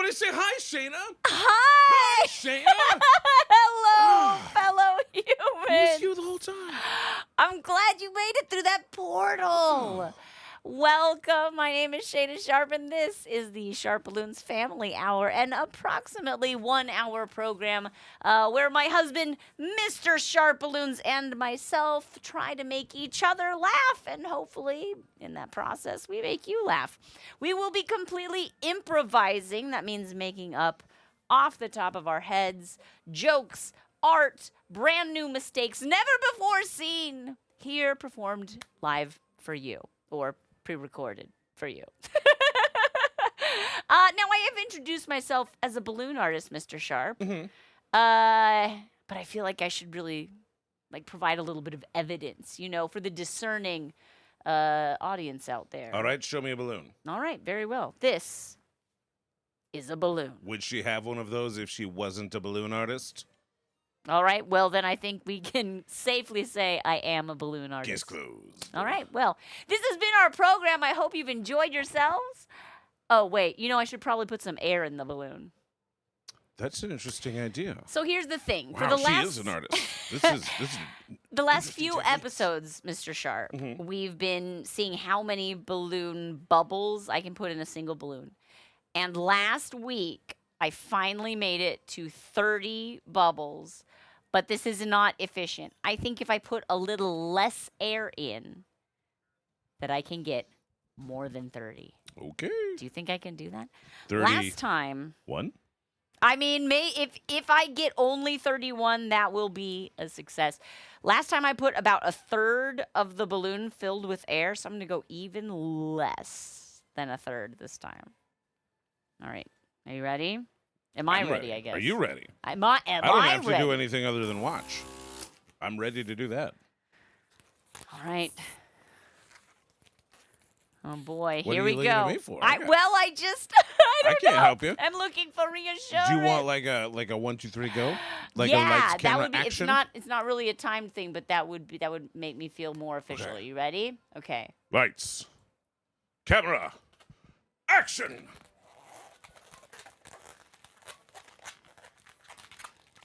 Everybody say hi, Shayna. Hi! Shayna. Hello, fellow humans. I miss you the whole time. I'm glad you made it through that portal. Welcome. My name is Shayna Sharp, and this is the Sharp Balloons Family Hour, an approximately 1 hour program where my husband, Mr. Sharp Balloons, and myself try to make each other laugh, and hopefully, in that process, we make you laugh. We will be completely improvising. That means making up off the top of our heads jokes, art, brand new mistakes never before seen, here performed live for you, or pre-recorded for you. Now, I have introduced myself as a balloon artist, Mr. Sharp. Mm-hmm. But I feel like I should really provide a little bit of evidence, for the discerning audience out there. All right, show me a balloon. All right, very well. This is a balloon. Would she have one of those if she wasn't a balloon artist? All right, well, then I think we can safely say I am a balloon artist. Case closed. All right, well, this has been our program. I hope you've enjoyed yourselves. Oh, wait, I should probably put some air in the balloon. That's an interesting idea. So here's the thing. Wow, For the she last... is an artist. This is the last interesting few techniques. episodes, Mr. Sharp, Mhm. we've been seeing how many balloon bubbles I can put in a single balloon. And last week, I finally made it to 30 bubbles. But this is not efficient. I think if I put a little less air in, that I can get more than 30. Okay. Do you think I can do that? 31? Last time, I mean, if I get only 31, that will be a success. Last time I put about a third of the balloon filled with air, so I'm going to go even less than a third this time. All right. Are you ready? Am I ready, I guess? Are you ready? Am I I don't have ready? to do anything other than watch. I'm ready to do that. All right. Oh boy, What here are we you looking go. at me for? I don't can't know. help you. I'm looking for reassurance. Do you want like a 1, 2, 3, go? Like yeah, a lights, camera, that would be. action? It's not really a timed thing, but that would make me feel more official. Okay. You ready? Okay. Lights, camera, action.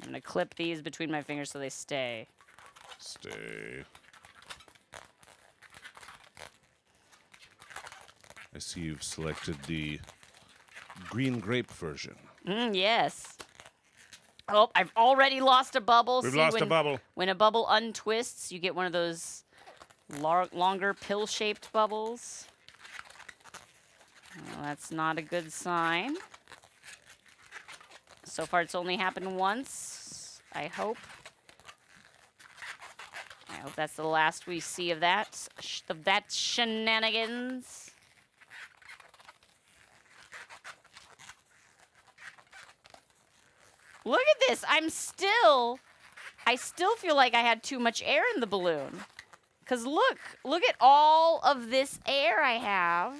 I'm gonna clip these between my fingers so they stay. Stay. I see you've selected the green grape version. Yes. Oh, I've already lost a bubble. We've See, lost a bubble. When a bubble untwists, you get one of those longer pill-shaped bubbles. Well, that's not a good sign. So far, it's only happened once. I hope that's the last we see of that. Shenanigans. Look at this. I still feel like I had too much air in the balloon. Because look at all of this air I have.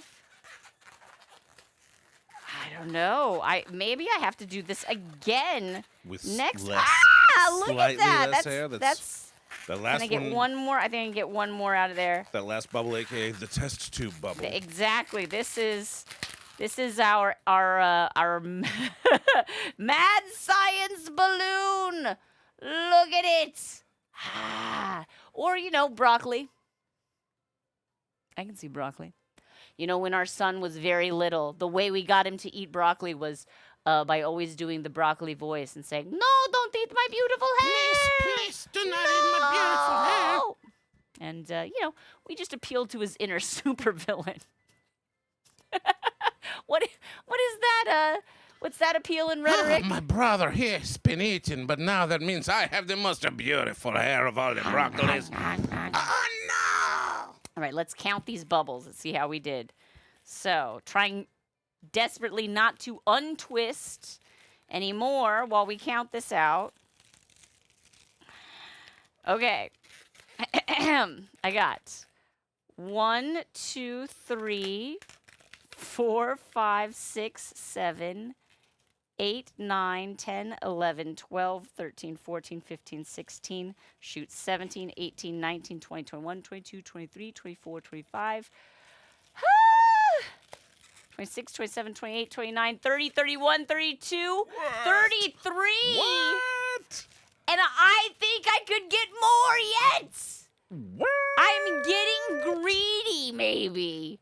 I don't know. Maybe I have to do this again With next. less, Look at slightly that. less air. That's the last Can I get one more? I think I can get one more out of there. That last bubble, aka the test tube bubble. Exactly. This is our mad science balloon. Look at it. Or broccoli. I can see broccoli. When our son was very little, the way we got him to eat broccoli was by always doing the broccoli voice and saying, "No, don't eat my beautiful hair. Please, do not eat my beautiful hair." And we just appealed to his inner supervillain. What is that? What's that appeal in rhetoric? My brother here has been eating, but now that means I have the most beautiful hair of all the broccolis. Oh, no! All right, let's count these bubbles and see how we did. So, trying desperately not to untwist anymore while we count this out. Okay. I got 1, 2, 3, 4, 5, 6, 7, 8, 9, 10, 11, 12, 13, 14, 15, 16, shoot, 17, 18, 19, 20, 21, 22, 23, 24, 25. 26, 27, 28, 29, 30, 31, 32, 33. What? And I think I could get more yet. What? I'm getting greedy, maybe.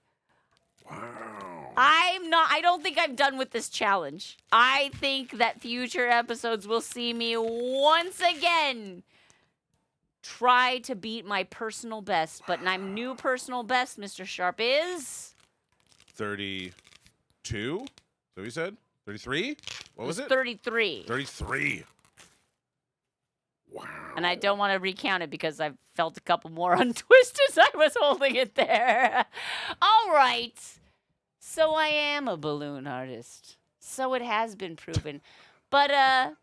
Wow. I don't think I'm done with this challenge. I think that future episodes will see me once again try to beat my personal best. But my new personal best, Mr. Sharp, is 32? So you said? 33? What was it? 33. 33. Wow. And I don't want to recount it because I felt a couple more untwists as I was holding it there. All right. So I am a balloon artist. So it has been proven. But are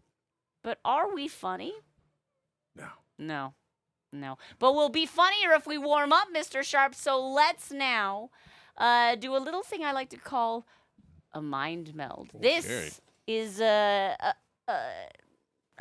we funny? No. No. But we'll be funnier if we warm up, Mr. Sharp. So let's now do a little thing I like to call a mind meld. Okay. This is a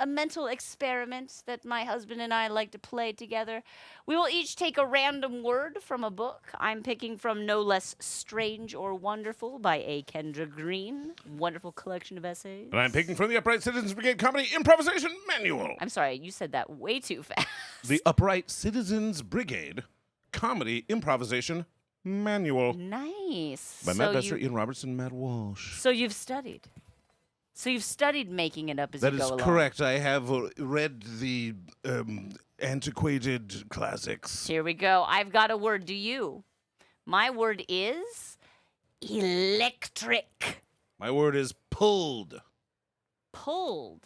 mental experiment that my husband and I like to play together. We will each take a random word from a book. I'm picking from No Less Strange or Wonderful by A. Kendra Green. Wonderful collection of essays. And I'm picking from the Upright Citizens Brigade Comedy Improvisation Manual. I'm sorry, you said that way too fast. The Upright Citizens Brigade Comedy Improvisation Manual. Nice. By Matt Besser, Ian Robertson, Matt Walsh. So you've studied. So you've studied making it up as That you go is along. correct. I have read the antiquated classics. Here we go. I've got a word. Do you? My word is electric. My word is pulled. Pulled.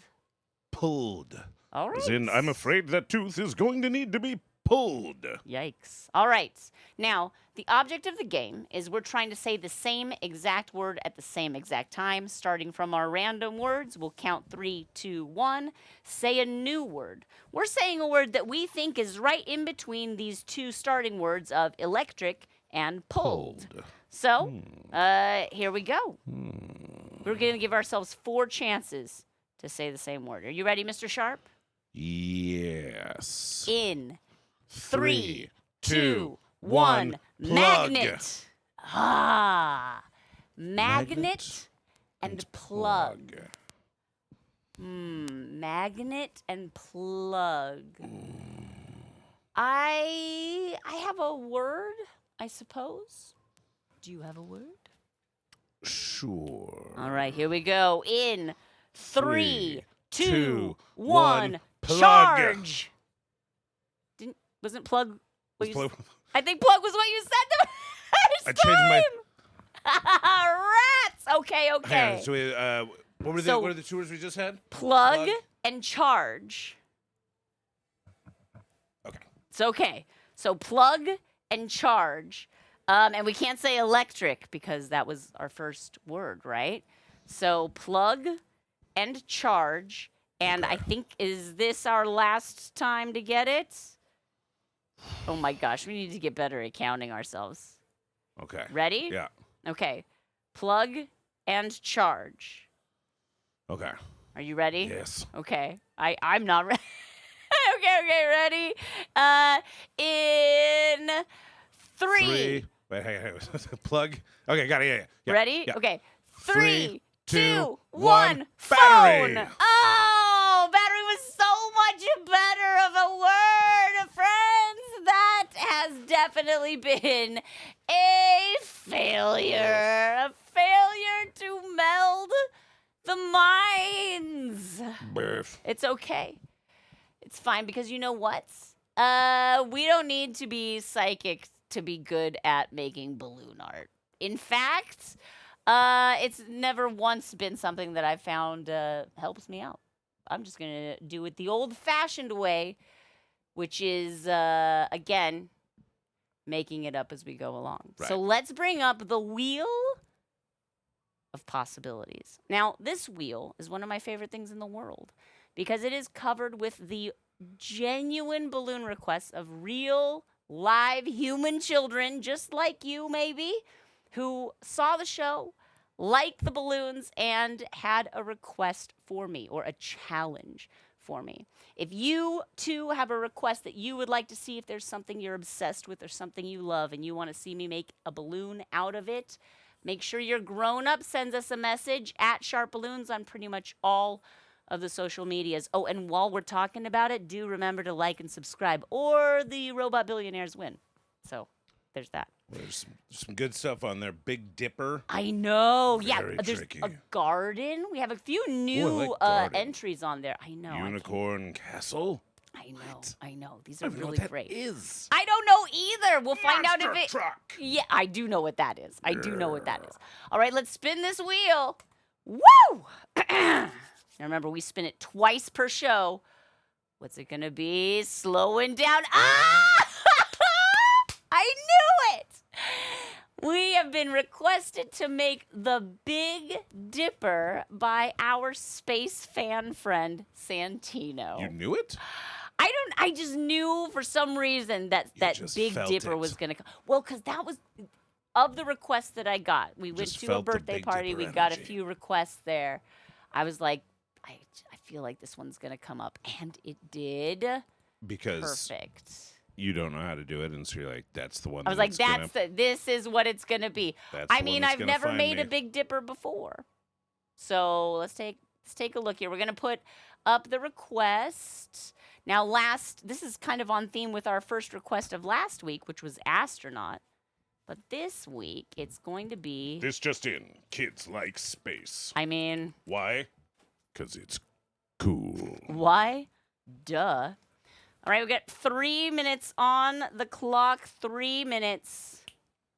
Pulled. All right. As in, I'm afraid that tooth is going to need to be pulled. Yikes. All right. Now, the object of the game is we're trying to say the same exact word at the same exact time. Starting from our random words, we'll count 3, 2, 1. Say a new word. We're saying a word that we think is right in between these two starting words of electric and pulled. So, here we go. We're going to give ourselves 4 chances to say the same word. Are you ready, Mr. Sharp? Yes. In 3, 2, 1. 1. Magnet. Ah. Magnet and plug. Magnet and plug. I have a word, I suppose. Do you have a word? Sure. All right, here we go. In 3, 2, 1. 1. Plug. Charge. Wasn't plug? What you Plug. I think plug was what you said the I first changed time. Rats. Okay. Hang on, so we, what are the 2 words we just had? Plug and charge. Okay. It's okay. So plug and charge. And we can't say electric because that was our first word, right? So plug and charge. And I think, is this our last time to get it? Oh my gosh, we need to get better at counting ourselves. Okay. Ready? Yeah. Okay. Plug and charge. Okay. Are you ready? Yes. Okay. I'm not ready. okay, ready? In 3. Wait, hang on. Plug. Okay, got it. Yeah. Ready? Yeah. Okay. 3, 2, 2, 1. 1. Phone. Battery. Oh, battery was so much better of a word, friends. That has definitely been a failure. A failure to meld the minds. Birth. It's okay. It's fine because you know what? We don't need to be psychic to be good at making balloon art. In fact, it's never once been something that I've found helps me out. I'm just going to do it the old-fashioned way, which is, again, making it up as we go along. Right. So let's bring up the wheel of possibilities. Now, this wheel is one of my favorite things in the world because it is covered with the genuine balloon requests of real, live human children, just like you maybe, who saw the show, liked the balloons, and had a request for me or a challenge for me. If you, too, have a request that you would like to see, if there's something you're obsessed with or something you love and you want to see me make a balloon out of it, Make sure your grown-up sends us a message at Sharp Balloons on pretty much all of the social medias. Oh, and while we're talking about it, do remember to like and subscribe, or the robot billionaires win. So there's that. There's some good stuff on there. Big Dipper. I know. Very There's tricky. a garden. We have a few new like garden. entries on there. I know. Unicorn Castle. I know. What? I know. These I are don't know really what that great. is. I don't know either. We'll find out if Monster it. truck. Yeah, I do know what that is. I do know what that is. All right, let's spin this wheel. Woo! Now remember, we spin it twice per show. What's it gonna be? Slowing down. Ah! I knew it. We have been requested to make the Big Dipper by our space fan friend Santino. You knew it? I just knew for some reason that just Big felt Dipper it. was going to come. Well, because that was of the requests that I got. We went Just to a felt the birthday Big party. Dipper We got a energy. few requests there. I was like, I feel like this one's going to come up. And it did. Because Perfect. you don't know how to do it, and so you're like, that's the one. I was like, gonna, this is what it's going to be. that's I the one mean, that's I've gonna never find made me. a Big Dipper before. So let's take a look here. We're going to put up the request. Now, this is kind of on theme with our first request of last week, which was astronaut. But this week, it's going to be. This just in. Kids like space. I mean. Why? Because it's cool. Why? Duh. All right, we got 3 minutes on the clock. 3 minutes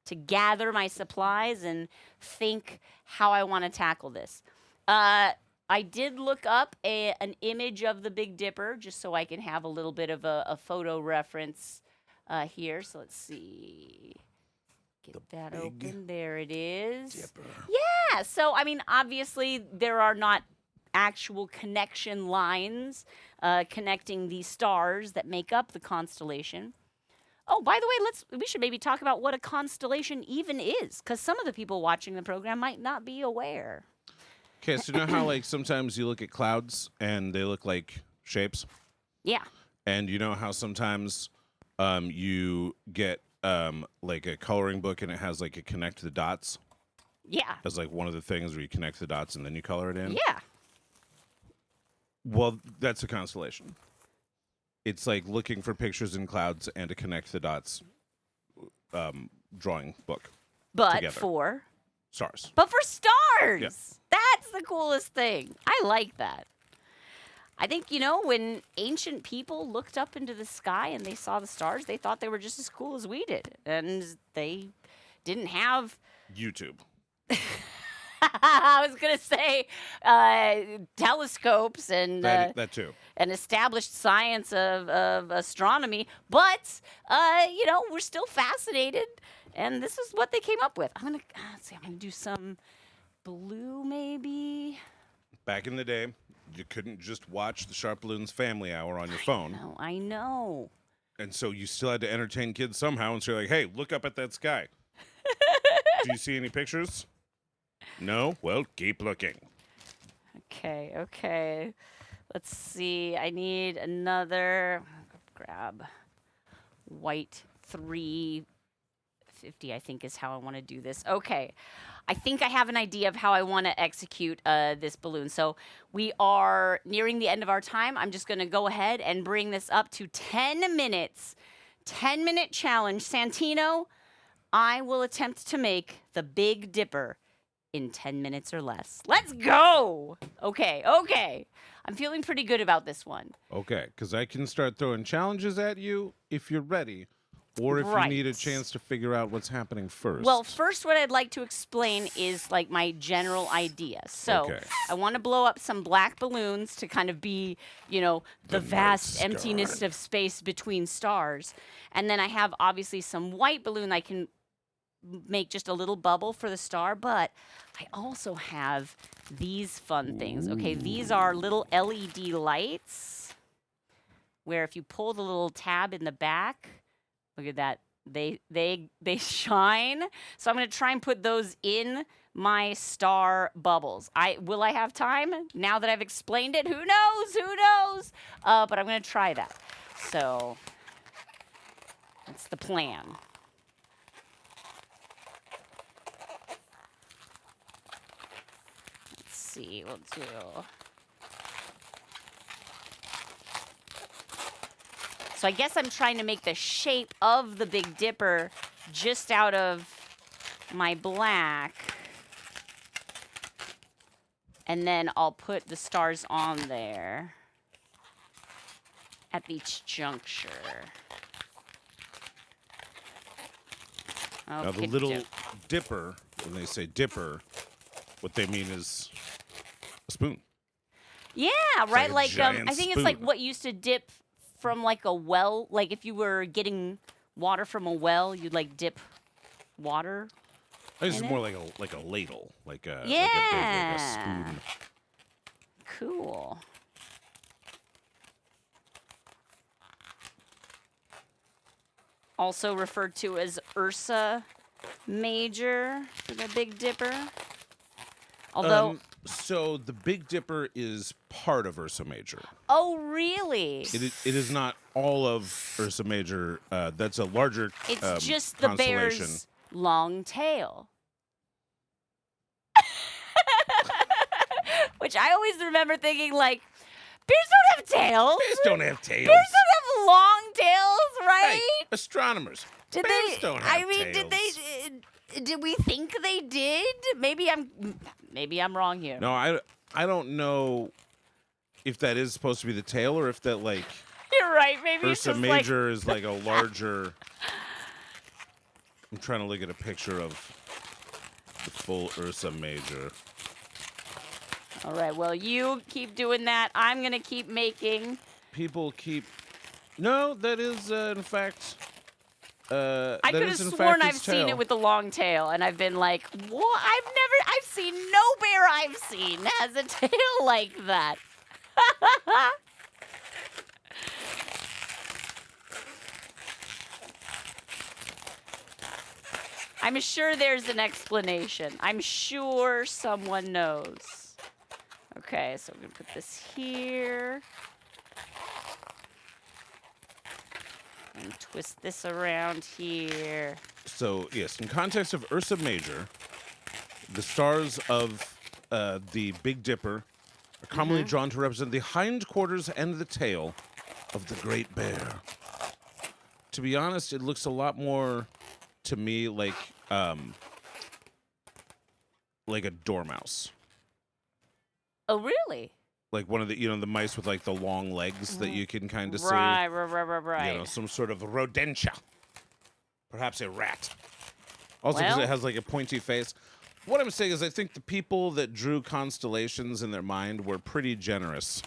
to gather my supplies and think how I want to tackle this. I did look up an image of the Big Dipper just so I can have a little bit of a photo reference here. So let's see. Get that Big open. There it is. Dipper. Yeah. So, I mean, obviously, there are not actual connection lines connecting the stars that make up the constellation. Oh, by the way, we should maybe talk about what a constellation even is, because some of the people watching the program might not be aware. Okay, so you know how like sometimes you look at clouds and they look like shapes? Yeah. And you know how sometimes you get like a coloring book and it has like a connect the dots Yeah. as like one of the things where you connect the dots and then you color it in? Yeah. Well, that's a constellation. It's like looking for pictures in clouds and to connect the dots drawing book. But Together. for Stars. stars. Yeah. That's the coolest thing. I like that. I think, when ancient people looked up into the sky and they saw the stars, they thought they were just as cool as we did. And they didn't have YouTube. I was going to say telescopes and That too. an established science of astronomy, but we're still fascinated, and this is what they came up with. I'm gonna do some blue, maybe. Back in the day, you couldn't just watch the Sharp Balloons Family Hour on your phone, No, I know. and so you still had to entertain kids somehow. And so you're like, "Hey, look up at that sky. Do you see any pictures? No? Well, keep looking." Okay. Let's see. I need another. Grab white 350, I think is how I want to do this. Okay. I think I have an idea of how I want to execute this balloon. So we are nearing the end of our time. I'm just going to go ahead and bring this up to 10 minutes. 10-minute challenge. Santino, I will attempt to make the Big Dipper in 10 minutes or less. Let's go. Okay. I'm feeling pretty good about this one. Okay, because I can start throwing challenges at you if you're ready, or if Right. you need a chance to figure out what's happening first. Well, first, what I'd like to explain is like my general idea. So Okay. I want to blow up some black balloons to kind of be, the The vast North emptiness Star. of space between stars. And then I have obviously some white balloon I can make just a little bubble for the star, but I also have these fun things. Okay, these are little LED lights where if you pull the little tab in the back, look at that, they shine. So I'm going to try and put those in my star bubbles. Will I have time now that I've explained it? Who knows? But I'm going to try that. So that's the plan. see. We'll do. So I guess I'm trying to make the shape of the Big Dipper just out of my black. And then I'll put the stars on there at each juncture. Now, the little dipper, when they say dipper, what they mean is a spoon. Yeah, right. like a giant I think it's like spoon. what used to dip from like a well. Like if you were getting water from a well, you'd like dip water. I guess it's in more it? like a ladle, like a Yeah. like a spoon. Cool. Also referred to as Ursa Major for the Big Dipper. Although, So the Big Dipper is part of Ursa Major. oh really? It is not all of Ursa Major. That's a larger It's just the constellation. bear's long tail. Which I always remember thinking, like, bears don't have tails. Bears don't have tails. Bears don't have long tails, right? Hey, astronomers. Did bears they? don't have I mean, tails. did they? Did we think they did? Maybe I'm wrong here. No, I don't know if that is supposed to be the tail or if that like You're right. Maybe it's Ursa just Major is like a larger. I'm trying to look at a picture of the full Ursa Major. All right. Well, you keep doing that. I'm gonna keep making. People keep. No, that is in fact. I that could is, have in sworn fact, I've its seen tail. it with the long tail, and I've been like, what? I've seen no bear I've seen has a tail like that. I'm sure there's an explanation. I'm sure someone knows. Okay, so I'm gonna put this here. And twist this around here. So, yes, in context of Ursa Major, the stars of the Big Dipper are commonly drawn to represent the hindquarters and the tail of the Great Bear. To be honest, it looks a lot more to me like a dormouse. Oh, really? Like one of the, the mice with like the long legs that you can kind of see. Right. You know, some sort of rodentia. Perhaps a rat. Also, because Well- it has like a pointy face. What I'm saying is, I think the people that drew constellations in their mind were pretty generous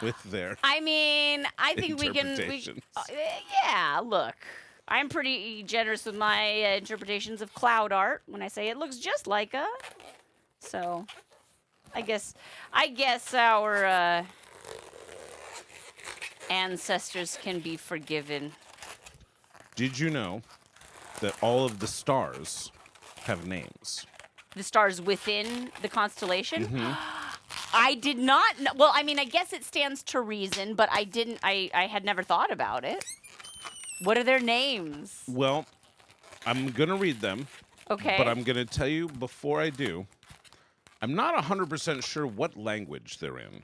with their. I mean, I think we can. Interpretations. Yeah, look. I'm pretty generous with my interpretations of cloud art when I say it looks just like a. So, I guess our ancestors can be forgiven. Did you know that all of the stars have names? The stars within the constellation. Mm-hmm. I did not know. Well, I mean, I guess it stands to reason, but I didn't. I had never thought about it. What are their names? Well, I'm going to read them. Okay. But I'm going to tell you before I do, I'm not 100% sure what language they're in.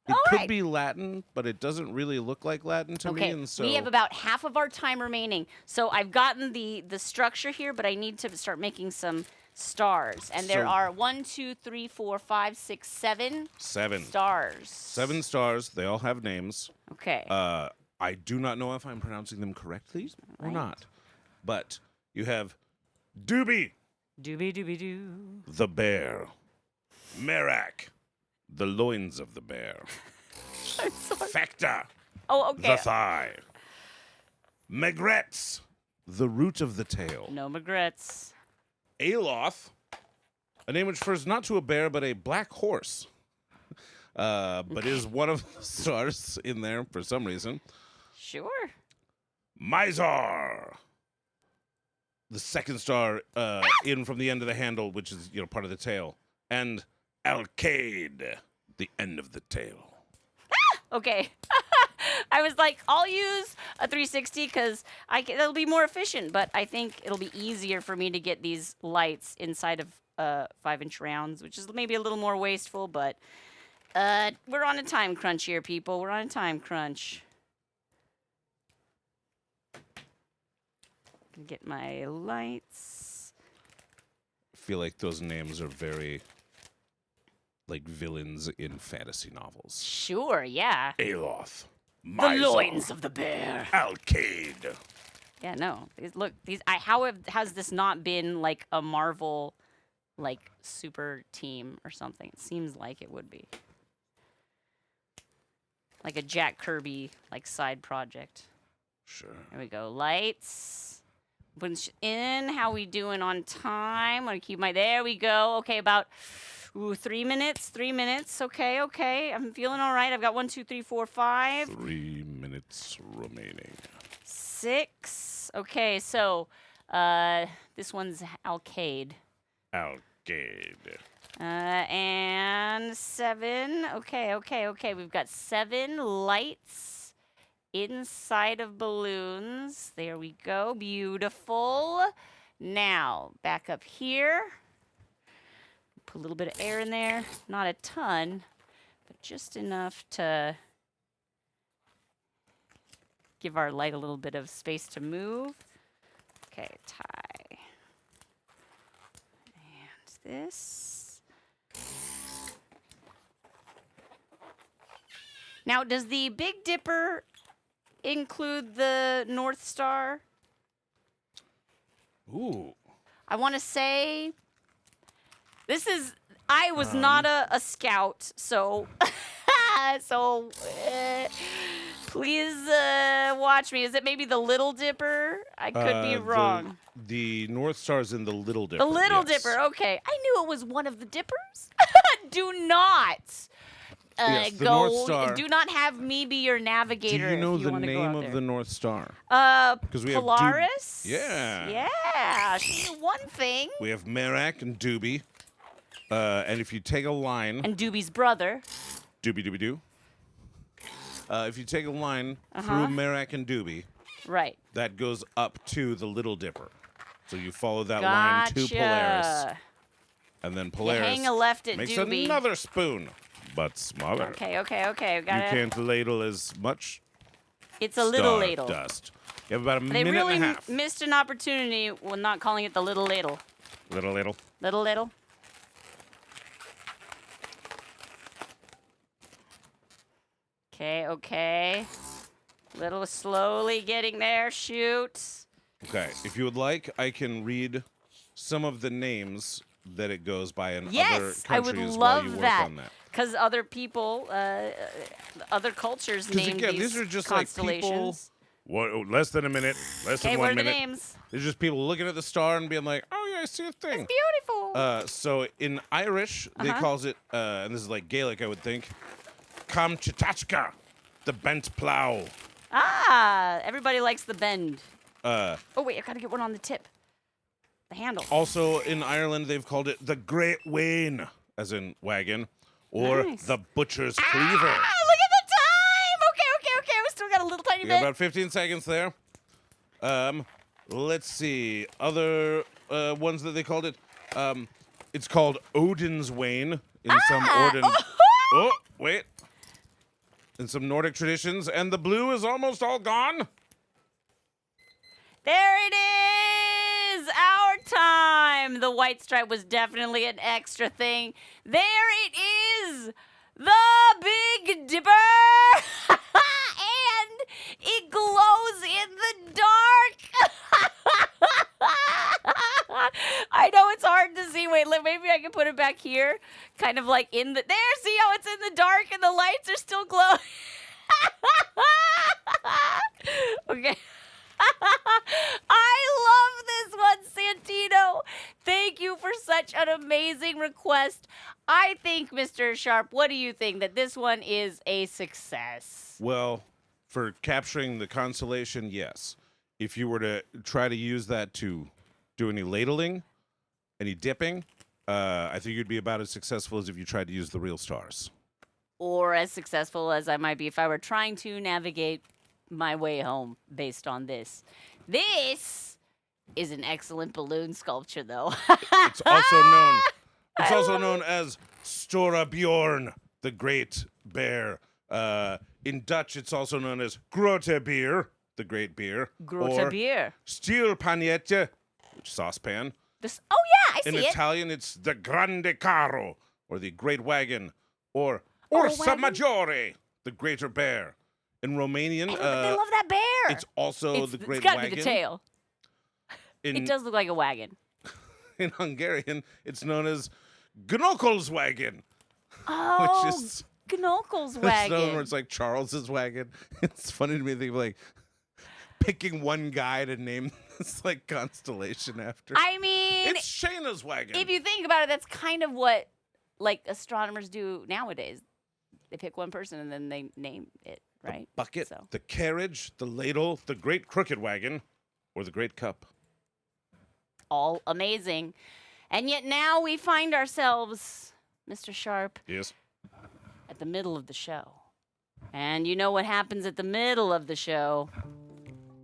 It All could right. be Latin, but it doesn't really look like Latin to me. Okay, And so we have about half of our time remaining. So I've gotten the structure here, but I need to start making some stars. And there So- are 1, 2, 3, 4, 5, 6, 7 7. stars. 7 stars. They all have names. Okay. I do not know if I'm pronouncing them correctly or Right. not. But you have Doobie, Doobie doobie doo. the bear. Merak, the loins of the bear. I'm sorry. Fecta, Oh, okay. the thigh. Megrets, the root of the tail. No regrets. Aloth, a name which refers not to a bear but a black horse. But is one of the stars in there for some reason. Sure. Mizar, the second star in from the end of the handle, which is part of the tail, and Alcade, the end of the tail. Okay. I was like, I'll use a 360 because it'll be more efficient, but I think it'll be easier for me to get these lights inside of 5-inch rounds, which is maybe a little more wasteful, but we're on a time crunch here, people. We're on a time crunch. Get my lights. I feel like those names are very like villains in fantasy novels. Sure, yeah. Aloth. The loins of the bear. Alcade. Yeah, no. Look, how has this not been like a Marvel, like super team or something? It seems like it would be. Like a Jack Kirby like side project. Sure. There we go. Lights. Put in. How we doing on time? Want to keep my. There we go. Okay, about 3 minutes. 3 minutes. Okay, okay. I'm feeling all right. I've got 1, 2, 3, 4, 5. 3 minutes remaining. 6. Okay, so this one's Alcade. Alcade. And 7. Okay. We've got 7 lights inside of balloons. There we go. Beautiful. Now, back up here. Put a little bit of air in there. Not a ton, but just enough to give our light a little bit of space to move. Okay, tie. And this. Now, does the Big Dipper include the North Star? Ooh. I want to say I was not a scout, so please watch me. Is it maybe the Little Dipper? I could be wrong. The North Star's in the Little Dipper. The Little yes. Dipper. Okay, I knew it was one of the dippers. Do not Yes, the go. North Star. Do not have me be your navigator. Do you know if you the wanna go name out of there. the North Star? Because we have Polaris. Yeah. Yeah. She knew one thing. We have Merak and Doobie. And if you take a line... And Doobie's brother. Doobie-doobie-doo. If you take a line through Merak and Doobie, Right. that goes up to the Little Dipper. So you follow that line to Polaris. And then Polaris hang a left at makes Doobie. another spoon, but smaller. Okay. You can't ladle as much It's a little star ladle. dust. You have about a They minute really and a half. missed an opportunity when not calling it the little ladle. Little ladle. Little ladle. Okay. Little slowly getting there. Shoot. Okay, if you would like, I can read some of the names that it goes by in other Yes, I would countries while love you work that. on that. Because other people, other cultures Because name again, these these are just like people. constellations. Less than a minute. Less Okay, than what 1 are the minute. names? There's just people looking at the star and being like, "Oh yeah, I see a thing." Beautiful. So in Irish, they calls it, and this is like Gaelic, I would think, Kamchatachka, the bent plow. Everybody likes the bend. Oh wait, I gotta get one on the tip. The handle. Also in Ireland, they've called it the Great Wain, as in wagon, or Nice. the Butcher's Cleaver. Look at the time. Okay. We still got a little tiny You bit. got about 15 seconds there. Let's see. Other ones that they called it. It's called Odin's Wain in some Oh, wait. In some Nordic traditions, and the blue is almost all gone. There it is! Our time! The white stripe was definitely an extra thing. There it is! The Big Dipper! And it glows in the dark! I know it's hard to see. Wait, maybe I can put it back here. Kind of like in the... There, see how it's in the dark and the lights are still glowing? Okay. I love this one, Santino. Thank you for such an amazing request. I think, Mr. Sharp, what do you think? That this one is a success? Well, for capturing the constellation, yes. If you were to try to use that to do any ladling, any dipping, I think you'd be about as successful as if you tried to use the real stars. or as successful as I might be if I were trying to navigate my way home based on this. This is an excellent balloon sculpture, though. It's also known. It's also known as Stora Bjorn, the Great Bear. In Dutch, it's also known as Grote Beer, the Great Beer. Grote Beer. Stielpanette, saucepan. Oh yeah, I see In it. Italian, it's the Grande Carro, or the Great Wagon, or Oh, Ursa wagon? Maggiore, the Greater Bear. In Romanian, Hey, but they love that bear. it's also the Great It's gotta Wagon. be the tail. It does look like a wagon. In Hungarian, it's known as Gnokelswagen, Oh, which is Gnokels it's known where wagon. it's like Charles's wagon. It's funny to me to think of like picking one guy to name this like constellation after. I mean, It's Shayna's wagon. if you think about it, that's kind of what like astronomers do nowadays. They pick one person and then they name it, right? Bucket, So. the carriage, the ladle, the great crooked wagon, or the great cup. All amazing. And yet now we find ourselves, Mr. Sharp, Yes. at the middle of the show. And you know what happens at the middle of the show?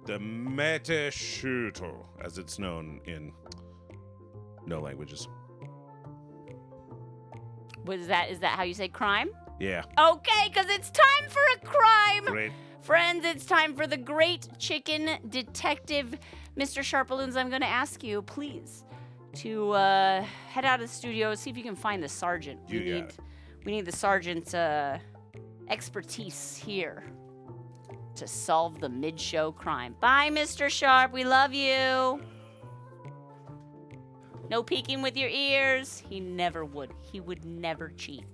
The mete shooter, as it's known in no languages. Is that how you say crime? Yeah. Okay, because it's time for a crime. Great. Friends, it's time for the Great Chicken Detective. Mr. Sharp Balloons, I'm going to ask you, please, to head out of the studio, see if you can find the sergeant. You got it. We need the sergeant's expertise here to solve the mid-show crime. Bye, Mr. Sharp. We love you. No peeking with your ears. He never would. He would never cheat.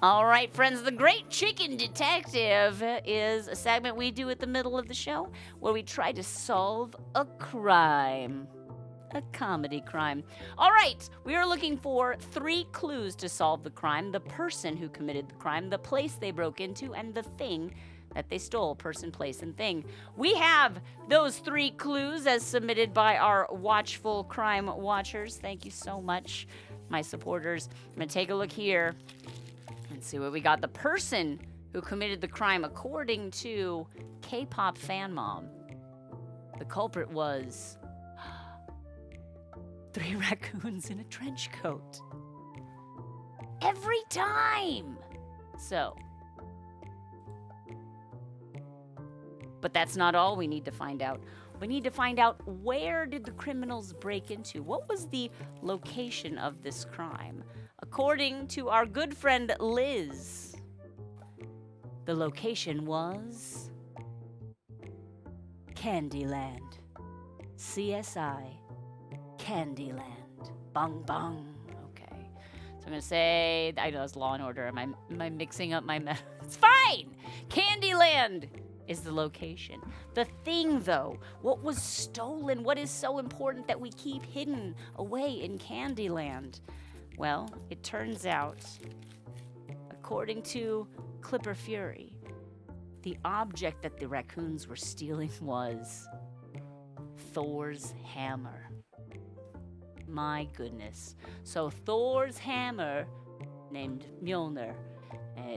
All right, friends, the Great Chicken Detective is a segment we do at the middle of the show where we try to solve a crime. A comedy crime. All right, we are looking for 3 clues to solve the crime: the person who committed the crime, the place they broke into, and the thing that they stole: person, place, and thing. We have those 3 clues as submitted by our watchful crime watchers. Thank you so much, my supporters. I'm going to take a look here and see what we got. The person who committed the crime, according to K-pop fan mom, the culprit was 3 raccoons in a trench coat. Every time! So. But that's not all we need to find out. We need to find out, where did the criminals break into? What was the location of this crime? According to our good friend Liz, the location was Candyland. CSI Candyland. Bang bang. Okay. So I'm gonna say, I know it's Law and Order. Am I mixing up my It's fine! Candyland is the location. The thing, though, what was stolen? What is so important that we keep hidden away in Candyland? Well, it turns out, according to Clipper Fury, the object that the raccoons were stealing was Thor's hammer. My goodness. So Thor's hammer, named Mjolnir,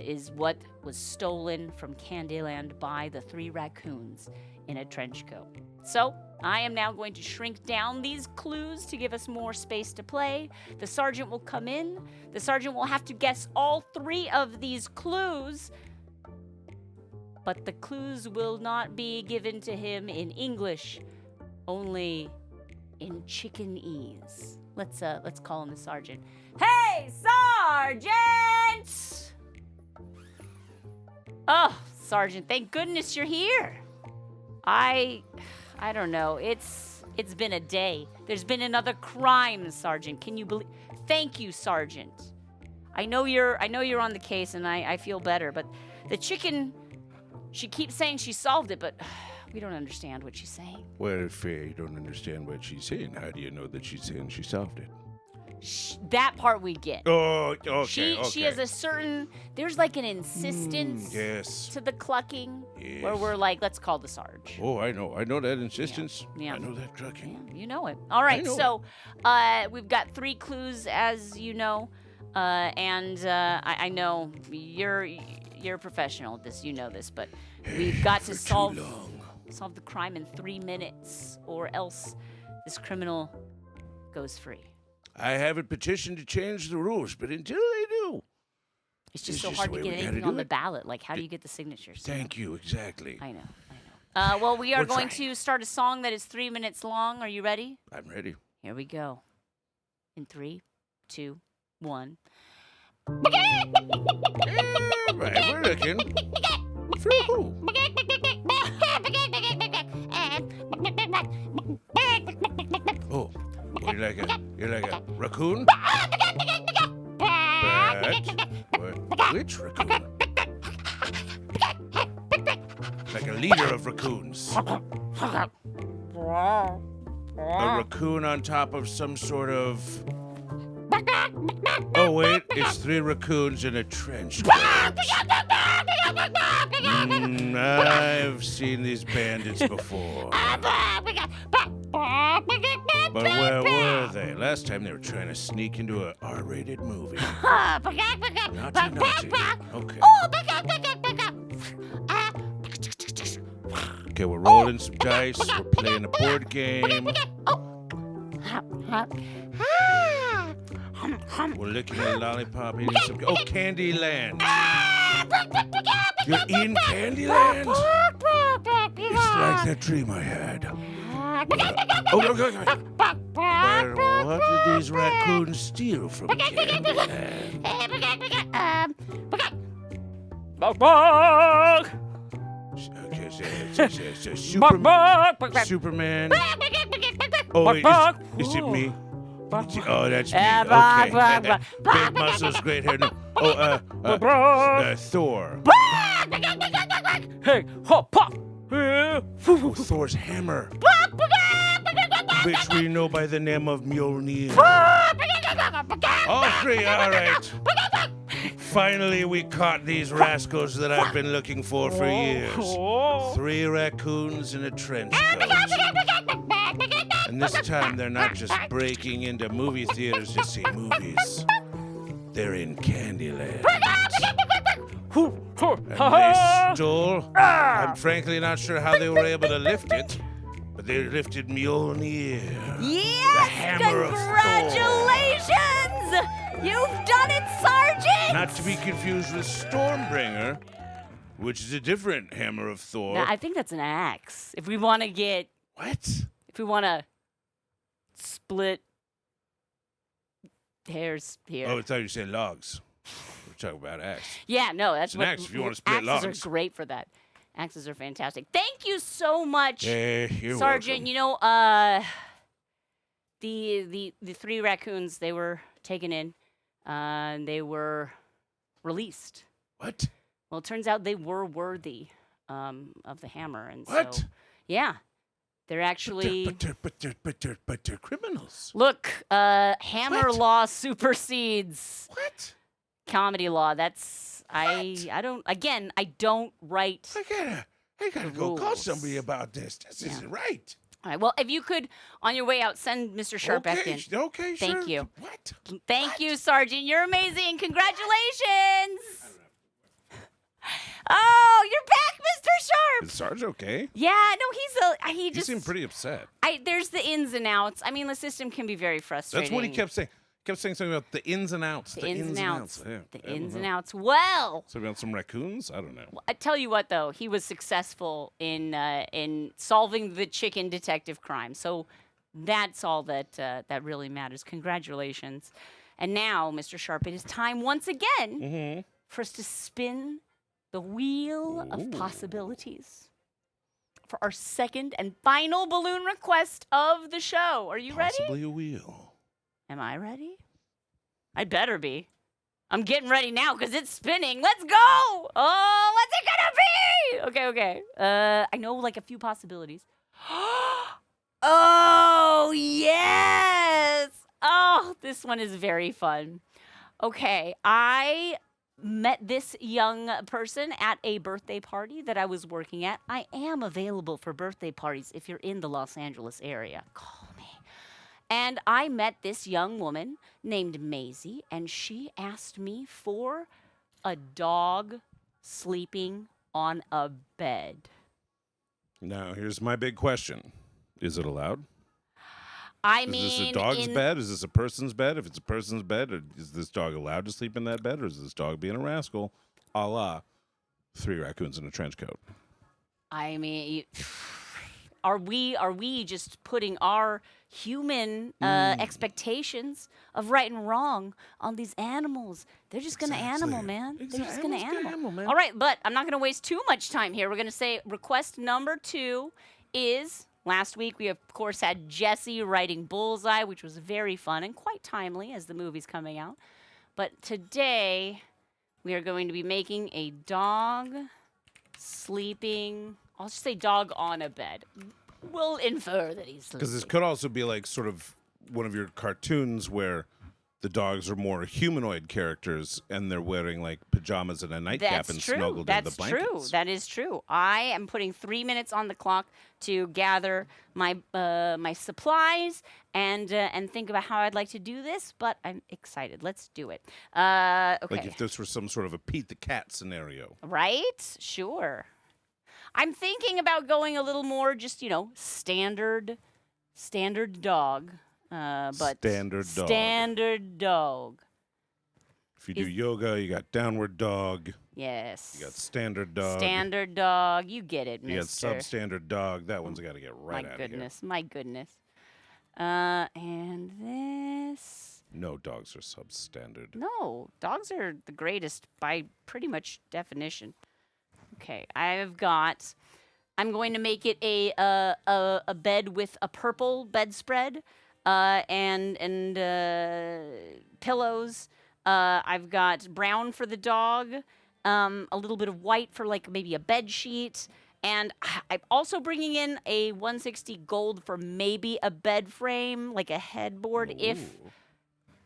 is what was stolen from Candyland by the 3 raccoons in a trench coat. So I am now going to shrink down these clues to give us more space to play. The sergeant will come in. The sergeant will have to guess all 3 of these clues, but the clues will not be given to him in English, only in Chickenese. Let's call in the sergeant. Hey, Sergeant! Oh, Sergeant, thank goodness you're here. I don't know. It's been a day. There's been another crime, Sergeant. Can you believe? Thank you, Sergeant. I know you're on the case, and I feel better. But the chicken, she keeps saying she solved it, but we don't understand what she's saying. Well, if you don't understand what she's saying, how do you know that she's saying she solved it? That part we get. Oh, okay, She has a certain, there's like an insistence yes. to the clucking, Yes. where we're like, let's call the Sarge. Oh, I know that insistence. Yeah. I know that trucking. Yeah, you know it. All right, know so we've got 3 clues, as you know. I know you're a professional at this. You know this, but we've got to For too solve long. the crime in 3 minutes, or else this criminal goes free. I haven't petitioned to change the rules, but until they do, It's just It's so just hard the to way get we gotta anything do on the it. ballot. Like, how do you get the signatures? thank you, exactly. I know. Well, we are We're going trying. to start a song that is 3 minutes long. Are you ready? I'm ready. Here we go. In 3, 2, 1. Right, we're looking. For who? Oh, you're like a raccoon? Which raccoon? Like a leader of raccoons. A raccoon on top of some sort of... Oh, wait, it's 3 raccoons in a trench coat. I've seen these bandits before. But where were they? Last time they were trying to sneak into an R-rated movie. Naughty, naughty. Okay. Okay, we're rolling some dice. We're playing a board game. We're licking a lollipop, eating some... Oh, Candyland. You're in Candyland? It's like that dream I had. Oh, okay. But what did these raccoons steal from Candyland? Okay, so Superman. Oh, wait, is it me? Oh, that's me. Okay. Big muscles, great hair. No. Oh, Thor. Hey, hop, pop. Oh, Thor's hammer. Which we know by the name of Mjolnir. All 3, all right. Finally, we caught these rascals that I've been looking for years. 3 raccoons in a trench coat. And this time, they're not just breaking into movie theaters to see movies. They're in Candyland. And they stole... I'm frankly not sure how they were able to lift it, but they lifted Mjolnir. Yes! hammer of Congratulations! You've done it, Sergeant! Not to be confused with Stormbringer, which is a different hammer of Thor. Now, I think that's an axe. If we want to split hairs here. Oh, I thought you said logs. We're talking about axe. Yeah, no, that's It's an what axe if you wanna split axes logs. are great for that. Axes are fantastic. Thank you so much, You're Sergeant. welcome. You know, the 3 raccoons, they were taken in, and they were released. What? Well, it turns out they were worthy of the hammer, and What? so yeah, they're actually. But they're criminals. Look, hammer What? law supersedes What? comedy law. That's I don't write. I gotta go call rules. somebody about this. This Yeah. isn't right. All right. Well, if you could, on your way out, send Mr. Sharp back in. Okay, Thank sure. you. What? Thank you, Sergeant. You're amazing. Congratulations. Oh, you're back, Mr. Sharp. Is Sarge okay? Yeah, no, he He just seemed pretty upset. there's the ins and outs. I mean, the system can be very frustrating. That's what he kept saying. Kept saying something about the ins and outs. The ins and outs. Yeah, The I don't ins and know. outs. Well, So about some raccoons? I don't know. I tell you what, though, he was successful in solving the chicken detective crime. So that's all that really matters. Congratulations. And now, Mr. Sharp, it is time once again Mm-hmm. for us to spin the wheel of possibilities for our second and final balloon request of the show. Are you ready? Possibly a wheel. Am I ready? I better be. I'm getting ready now because it's spinning. Let's go! Oh, what's it gonna be? Okay. I know like a few possibilities. Oh, yes! Oh, this one is very fun. Okay, I met this young person at a birthday party that I was working at. I am available for birthday parties if you're in the Los Angeles area. Call me. And I met this young woman named Maisie, and she asked me for a dog sleeping on a bed. Now, here's my big question. Is it allowed? I Is mean, this a dog's bed? Is this a person's bed? If it's a person's bed, is this dog allowed to sleep in that bed? Or is this dog being a rascal, a la 3 raccoons in a trench coat? I mean, are we just putting our human expectations of right and wrong on these animals? They're just gonna animal, man. They're just gonna animal. man. All right, but I'm not gonna waste too much time here. We're gonna say request number 2 is. Last week, we, of course, had Jesse writing Bullseye, which was very fun and quite timely as the movie's coming out. But today, we are going to be making a dog sleeping, I'll just say dog on a bed. We'll infer that he's sleeping. Because this could also be like sort of one of your cartoons where the dogs are more humanoid characters and they're wearing like pajamas and a nightcap and snuggled in the blankets. That's true. That is true. I am putting 3 minutes on the clock to gather my my supplies and think about how I'd like to do this. But I'm excited. Let's do it. Okay. Like if this were some sort of a Pete the Cat scenario. Right? Sure. I'm thinking about going a little more just, standard dog. But standard dog. If you do yoga, you got downward dog. Yes. You got standard dog. Standard dog. You get it, mister. You got substandard dog. That one's got to get right out of here. My goodness. And this. No dogs are substandard. No, dogs are the greatest by pretty much definition. Okay, I'm going to make it a bed with a purple bedspread. And pillows. I've got brown for the dog, a little bit of white for like maybe a bed sheet, and I'm also bringing in a 160 gold for maybe a bed frame, like a headboard,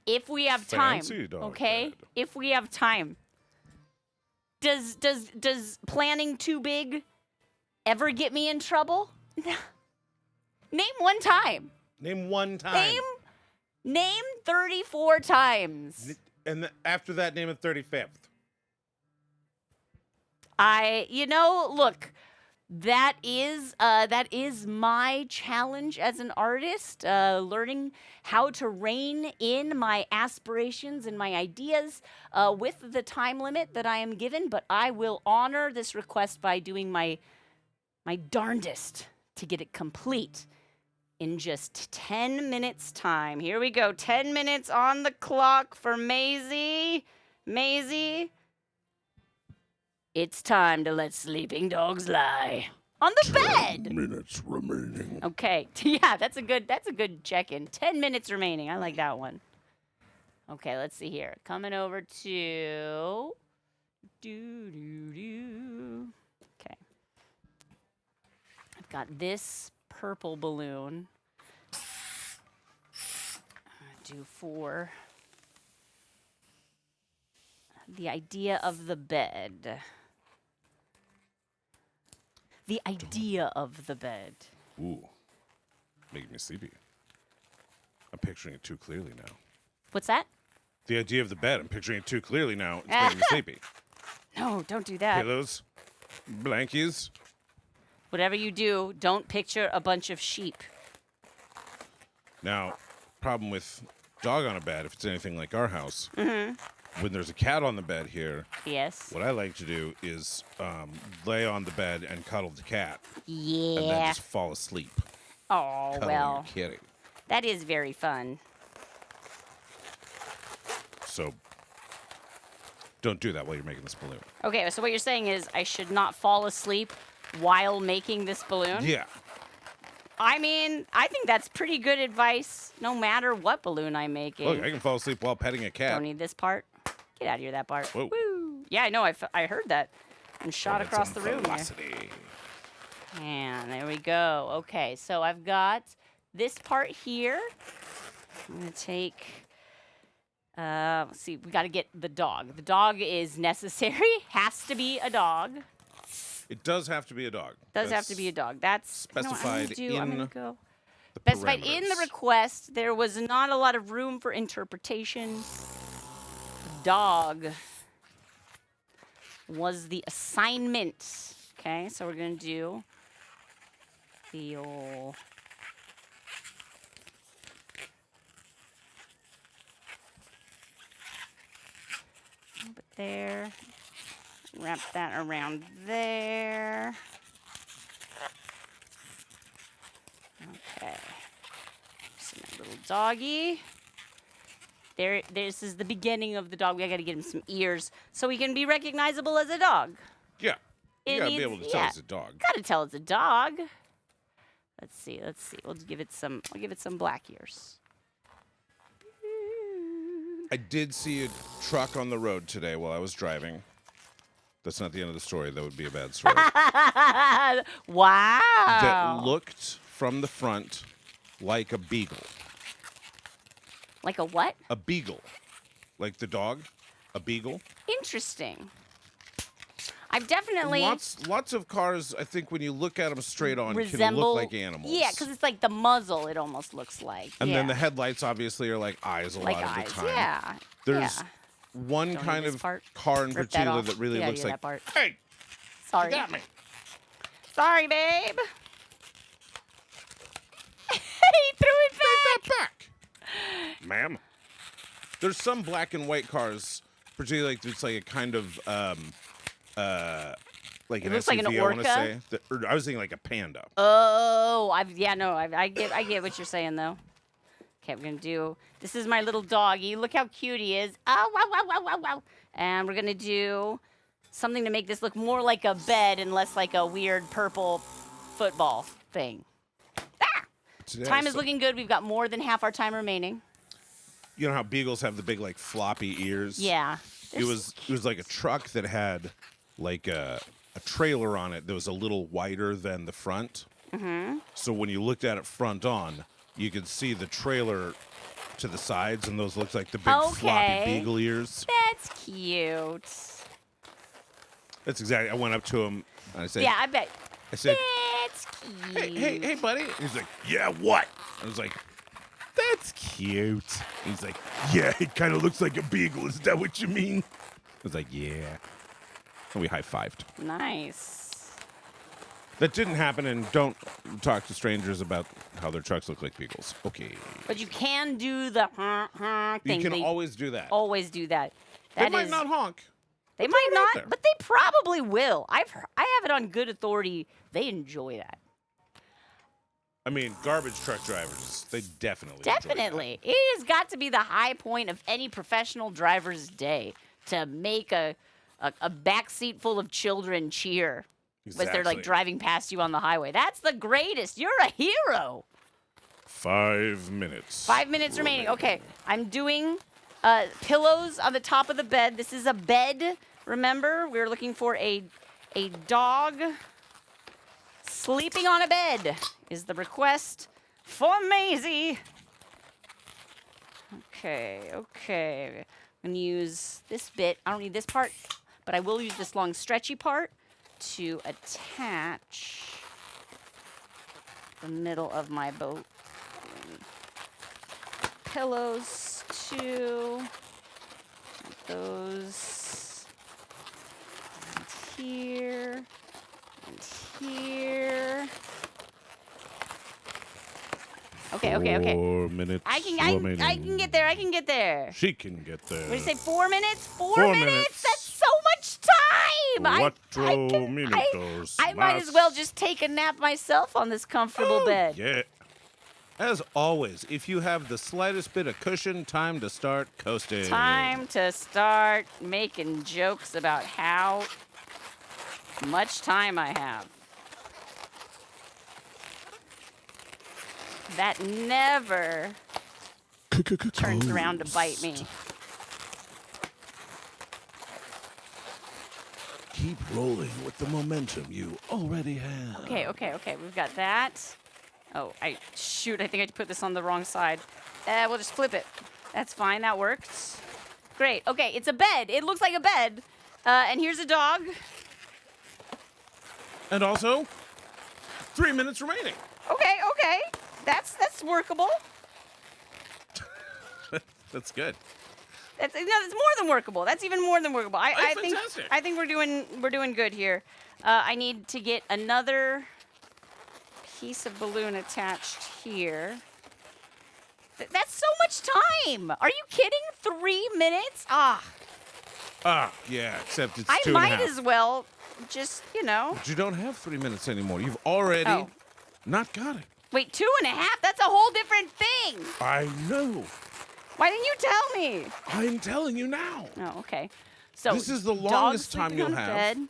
if we have time. Fancy dog okay, bed. if we have time. Does planning too big ever get me in trouble? Name one time. Name one time. Name 34 times. And after that, name a 35th. Look, that is my challenge as an artist, learning how to rein in my aspirations and my ideas with the time limit that I am given, but I will honor this request by doing my darndest to get it complete. In just 10 minutes time. Here we go. 10 minutes on the clock for Maisie. Maisie, it's time to let sleeping dogs lie on the bed. 10 minutes remaining. Okay. Yeah, that's a good check-in. 10 minutes remaining. I like that one. Okay, let's see here. Coming over to Okay. I've got this purple balloon. Do for the idea of the bed. The idea of the bed. Ooh, making me sleepy. I'm picturing it too clearly now. What's that? The idea of the bed. I'm picturing it too clearly now. It's making me sleepy. No, don't do that. Pillows, blankies. Whatever you do, don't picture a bunch of sheep. Now, problem with dog on a bed, if it's anything like our house, when there's a cat on the bed here, Yes. what I like to do is lay on the bed and cuddle the cat, and then Yeah. just fall asleep. Oh, Cuddling well, your kitty. that is very fun. So don't do that while you're making this balloon. Okay, so what you're saying is I should not fall asleep while making this balloon? Yeah. I mean, I think that's pretty good advice no matter what balloon I'm making. Look, I can fall asleep while petting a cat. Don't need this part. Get out of here, that part. Whoa. Woo. Yeah, I know. I heard that. And shot That's across some the room here. velocity. And there we go. Okay, so I've got this part here. I'm going to take... let's see. We got to get the dog. The dog is necessary. Has to be a dog. It does have to be a dog. Does have to be a dog. That's specified I'm in gonna go Specified in the parameters. request, there was not a lot of room for interpretation. Dog was the assignment. Okay, so we're going to do the old... Put there. Wrap that around there. Okay. So my little doggy. This is the beginning of the dog. I got to get him some ears so he can be recognizable as a dog. Yeah. You It gotta be needs- able to tell yeah. it's a dog. Got to tell it's a dog. Let's see. We'll give it some. I'll give it some black ears. I did see a truck on the road today while I was driving. That's not the end of the story. That would be a bad story. Wow. That looked from the front like a beagle. Like a what? A beagle. Like the dog. A beagle. Interesting. I've definitely Lots of cars, I think, when you look at them straight on, resemble can look like animals. Yeah, because it's like the muzzle. It almost looks like. And yeah. then the headlights obviously are like eyes a like lot eyes. of the time. Yeah. There's yeah. one Don't kind need this of part. car in Rip that particular off. that really Get out of looks here, like, that part. hey, Sorry. you got me. Sorry, babe. He threw it back. Take that back. Ma'am. There's some black and white cars, particularly like it's like a kind of like It an looks SUV, like an I want to Orca. say. Or I was thinking like a Panda. Oh, I get what you're saying though. Okay, we're gonna do. This is my little doggy. Look how cute he is. Oh, wow, wow, wow, wow, wow. And we're gonna do something to make this look more like a bed and less like a weird purple football thing. Ah! Today, Time is so- looking good. We've got more than half our time remaining. You know how beagles have the big like floppy ears? Yeah. It was like a truck that had like a trailer on it that was a little wider than the front. Mm-hmm. So when you looked at it front on, you could see the trailer to the sides, and those looked like the big floppy Okay. beagle ears. That's cute. That's exactly. I went up to him and I said, Yeah, I bet. I said, That's cute. hey, buddy. He's like, yeah, what? I was like, that's cute. He's like, yeah, it kind of looks like a beagle. Is that what you mean? I was like, yeah. And we high-fived. Nice. That didn't happen, and don't talk to strangers about how their trucks look like beagles. Okay. But you can do the thing. You can They always do that. always do that. They That might is- not honk. They but might throw it out not, there. but they probably will. I have it on good authority. They enjoy that. I mean, garbage truck drivers, they definitely enjoy that. Definitely. It has got to be the high point of any professional driver's day to make a backseat full of children cheer as they're like Exactly. driving past you on the highway. That's the greatest. You're a hero. 5 minutes. 5 minutes remaining. Okay, I'm doing pillows on the top of the bed. This is a bed. Remember, we're looking for a dog sleeping on a bed is the request for Maisie. Okay. I'm gonna use this bit. I don't need this part, but I will use this long stretchy part to attach the middle of my boat. Pillows to those and here and here. Okay. 4 minutes I can remaining. get there. I can get there. She can get there. What do you say? 4 minutes? 4 4 minutes? minutes. That's so much time. Cuatro minutos I might as well más. just take a nap myself on this comfortable bed. Yeah. As always, if you have the slightest bit of cushion, time to start coasting. Time to start making jokes about how much time I have. That never turns around to bite me. Keep rolling with the momentum you already have. Okay. We've got that. Oh, I think I put this on the wrong side. We'll just flip it. That's fine. That works. Great. Okay, it's a bed. It looks like a bed. And here's a dog. And also, 3 minutes remaining. Okay. That's workable. That's good. That's more than workable. That's even more than workable. I think fantastic. I think we're doing good here. I need to get another piece of balloon attached here. That's so much time. Are you kidding? 3 minutes? Ah. Yeah, except it's I 2.5. might as well just, But you don't have 3 minutes anymore. You've already not got it. Wait, 2.5? That's a whole different thing. I know. Why didn't you tell me? I'm telling you now. Oh, okay. So This is the dog longest time sleeping you'll on have. bed.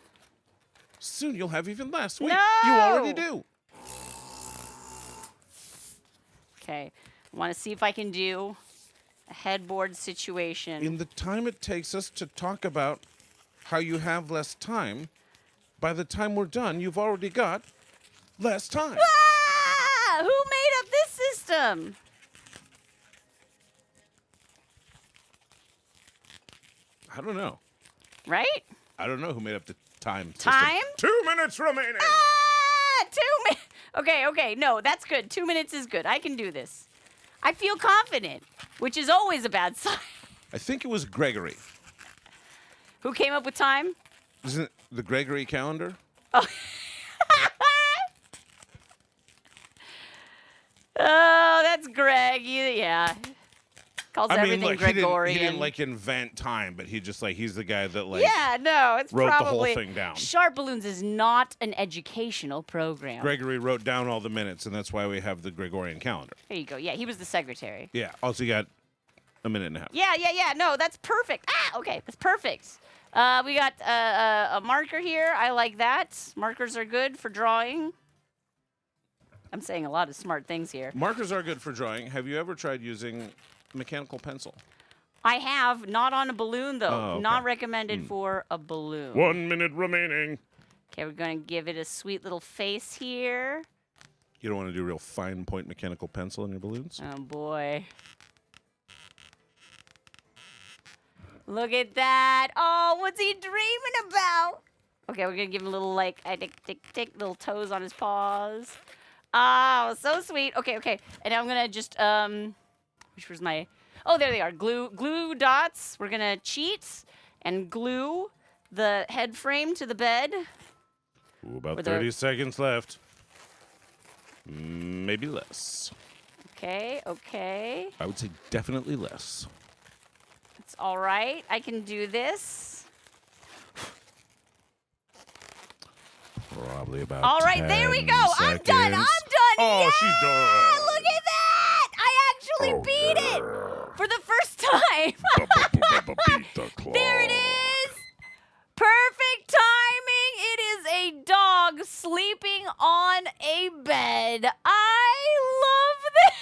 Soon you'll have even less. Wait, No! you already do. Okay. I want to see if I can do a headboard situation. In the time it takes us to talk about how you have less time, by the time we're done, you've already got less time. Ah! Who made up this system? I don't know. Right? I don't know who made up the time system. Time? 2 minutes remaining. Ah! 2 minutes. Okay. No, that's good. 2 minutes is good. I can do this. I feel confident, which is always a bad sign. I think it was Gregory. Who came up with time? Isn't it the Gregory calendar? Oh, that's Greg. Yeah. Calls everything like, Gregorian. he didn't invent time, but he's the guy that Yeah, no, it's wrote probably the whole thing down. Sharp Balloons is not an educational program. Gregory wrote down all the minutes, and that's why we have the Gregorian calendar. There you go. Yeah, he was the secretary. Yeah. Also, you got a minute and a half. Yeah. No, that's perfect. Okay, that's perfect. We got a marker here. I like that. Markers are good for drawing. I'm saying a lot of smart things here. Markers are good for drawing. Have you ever tried using mechanical pencil? I have, not on a balloon, though. Oh, okay. Not recommended for a balloon. 1 minute remaining. Okay, we're going to give it a sweet little face here. You don't want to do real fine point mechanical pencil in your balloons? Oh, boy. Look at that. Oh, what's he dreaming about? Okay, we're going to give him a little, tick, little toes on his paws. Oh, so sweet. Okay. And now I'm going to just, which was my... Oh, there they are. Glue dots. We're going to cheat and glue the head frame to the bed. Ooh, about With 30 seconds left. Maybe less. Okay. I would say definitely less. It's all right. I can do this. Probably about All right, there we go. I'm seconds. done. Oh, yeah! she's done. Look at that. I actually beat it for the first time. Beat the clock. There it is. Perfect timing. It is a dog sleeping on a bed. I love this.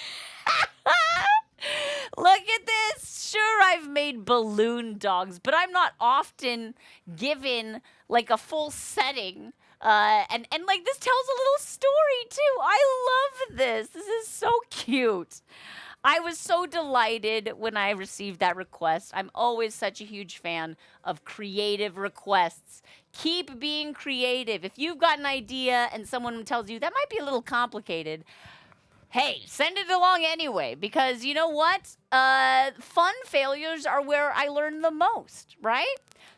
Look at this. Sure, I've made balloon dogs, but I'm not often given a full setting. And this tells a little story too. I love this. This is so cute. I was so delighted when I received that request. I'm always such a huge fan of creative requests. Keep being creative. If you've got an idea and someone tells you that might be a little complicated, hey, send it along anyway, because you know what? Fun failures are where I learn the most, right?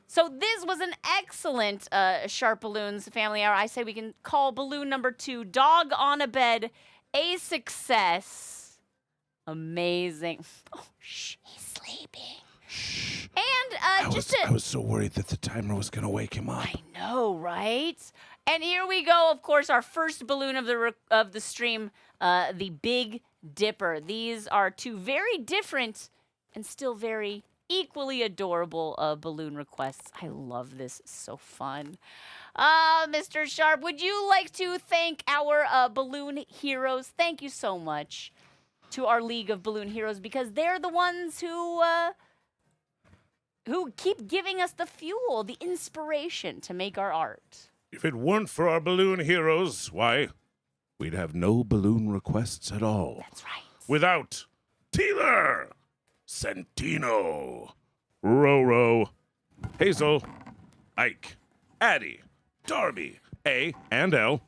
So this was an excellent Sharp Balloons Family Hour. I say we can call balloon number 2, Dog on a Bed, a success. Amazing. Oh, shh, he's sleeping. Shh. And I was so worried that the timer was going to wake him up. I know, right? And here we go, of course, our first balloon of the stream, the Big Dipper. These are 2 very different and still very equally adorable balloon requests. I love this. It's so fun. Mr. Sharp, would you like to thank our balloon heroes? Thank you so much to our League of Balloon Heroes, because they're the ones who keep giving us the fuel, the inspiration to make our art. If it weren't for our balloon heroes, why, we'd have no balloon requests at all. That's right. Without Teeler, Santino, Roro, Hazel, Ike, Addie, Darby, A and L,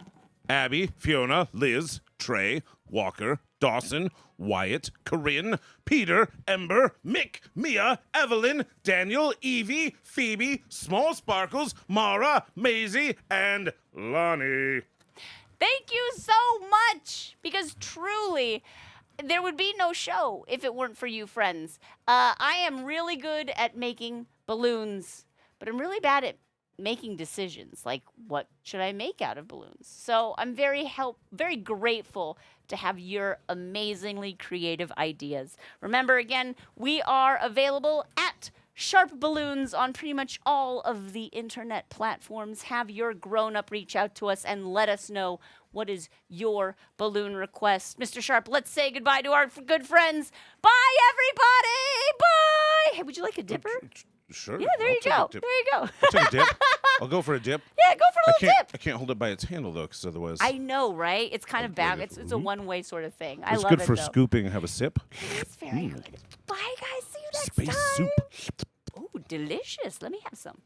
Abby, Fiona, Liz, Trey, Walker, Dawson, Wyatt, Corinne, Peter, Ember, Mick, Mia, Evelyn, Daniel, Evie, Phoebe, Small Sparkles, Mara, Maisie, and Lonnie. Thank you so much, because truly, there would be no show if it weren't for you, friends. I am really good at making balloons, but I'm really bad at making decisions, like what should I make out of balloons. So I'm very grateful to have your amazingly creative ideas. Remember, again, we are available at Sharp Balloons on pretty much all of the internet platforms. Have your grown-up reach out to us and let us know what is your balloon request. Mr. Sharp, let's say goodbye to our good friends. Bye, everybody! Bye! Hey, would you like a dipper? Sure. Yeah, there you go. There you go. I'll take a dip. I'll go for a dip. Yeah, go for a little dip. I can't hold it by its handle, though, because otherwise... I know, right? It's kind of bad. brilliant. It's a one-way sort of thing. I It's love good it, for though. scooping and have a sip. It's very good. Bye, guys. See you next Space time. soup. Oh, delicious. Let me have some.